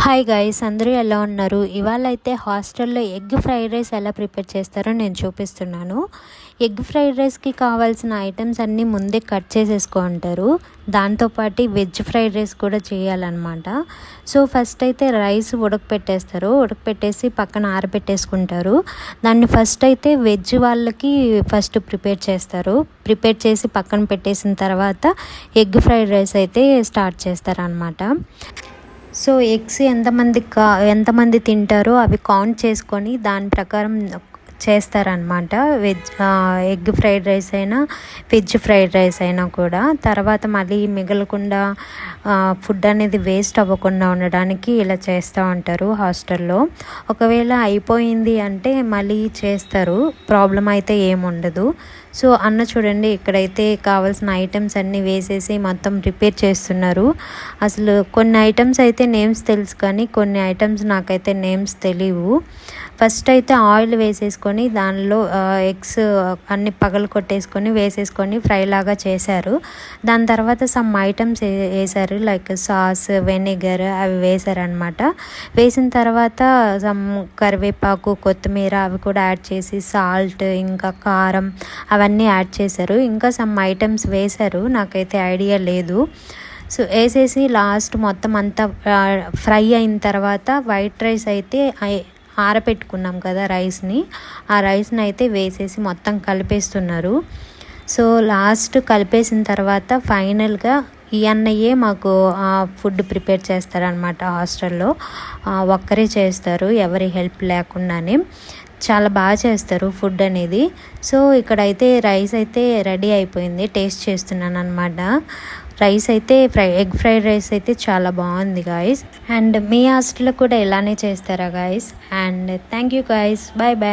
Hi guys, అందరూ ఎలా ఉన్నారు? ఇవాళ అయితే హాస్టల్లో ఎగ్ ఫ్రైడ్ రైస్ ఎలా ప్రిపేర్ చేస్తారో నేను చూపిస్తున్నాను. ఎగ్ ఫ్రైడ్ రైస్కి కావాల్సిన ఐటమ్స్ అన్నీ ముందే కట్ చేసేసుకుంటారు. దాంతోపాటు వెజ్ ఫ్రైడ్ రైస్ కూడా చేయాలన్నమాట. సో ఫస్ట్ అయితే రైస్ ఉడకపెట్టేసి పక్కన ఆరబెట్టేసుకుంటారు. దాన్ని ఫస్ట్ అయితే వెజ్ వాళ్ళకి ఫస్ట్ ప్రిపేర్ చేసి పక్కన పెట్టేసిన తర్వాత ఎగ్ ఫ్రైడ్ రైస్ అయితే స్టార్ట్ చేస్తారనమాట. సో ఎగ్స్ ఎంతమంది తింటారో అవి కౌంట్ చేసుకొని దాని ప్రకారం చేస్తారనమాట. ఎగ్ ఫ్రైడ్ రైస్ అయినా వెజ్ ఫ్రైడ్ రైస్ అయినా కూడా తర్వాత మళ్ళీ మిగలకుండా ఫుడ్ అనేది వేస్ట్ అవ్వకుండా ఉండడానికి ఇలా చేస్తూ ఉంటారు హాస్టల్లో. ఒకవేళ అయిపోయింది అంటే మళ్ళీ చేస్తారు, ప్రాబ్లం అయితే ఏముండదు. సో అన్న చూడండి, ఇక్కడైతే కావాల్సిన ఐటమ్స్ అన్నీ వేసేసి మొత్తం ప్రిపేర్ చేస్తున్నారు. అసలు కొన్ని ఐటమ్స్ అయితే నేమ్స్ తెలుసు, కానీ కొన్ని ఐటమ్స్ నాకైతే నేమ్స్ తెలియవు. ఫస్ట్ అయితే ఆయిల్ వేసేసుకొని దానిలో ఎగ్స్ అన్ని పగలు కొట్టేసుకొని వేసేసుకొని ఫ్రై లాగా చేశారు. దాని తర్వాత సమ్ ఐటమ్స్ వేసారు, లైక్ సాస్, వెనిగర్ అవి వేసారనమాట. వేసిన తర్వాత సమ్ కరివేపాకు, కొత్తిమీర అవి కూడా యాడ్ చేసి సాల్ట్ ఇంకా కారం అవన్నీ యాడ్ చేశారు. ఇంకా సమ్ ఐటమ్స్ వేశారు, నాకైతే ఐడియా లేదు. సో వేసేసి లాస్ట్ మొత్తం అంతా ఫ్రై అయిన తర్వాత వైట్ రైస్ అయితే ఆరపెట్టుకున్నాం కదా ఆ రైస్ని అయితే వేసేసి మొత్తం కలిపేస్తున్నారు. సో లాస్ట్ కలిపేసిన తర్వాత ఫైనల్గా ఈ అన్నయ్యే మాకు ఫుడ్ ప్రిపేర్ చేస్తారనమాట. హాస్టల్లో ఒక్కరే చేస్తారు, ఎవరి హెల్ప్ లేకుండానే. చాలా బాగా చేస్తారు ఫుడ్ అనేది. సో ఇక్కడైతే రైస్ అయితే రెడీ అయిపోయింది, టేస్ట్ చేస్తున్నాను అనమాట. రైస్ అయితే ఎగ్ ఫ్రైడ్ రైస్ అయితే చాలా బాగుంది గాయస్. అండ్ మీ హాస్టల్లో కూడా ఇలానే చేస్తారా guys? And thank you guys, bye bye.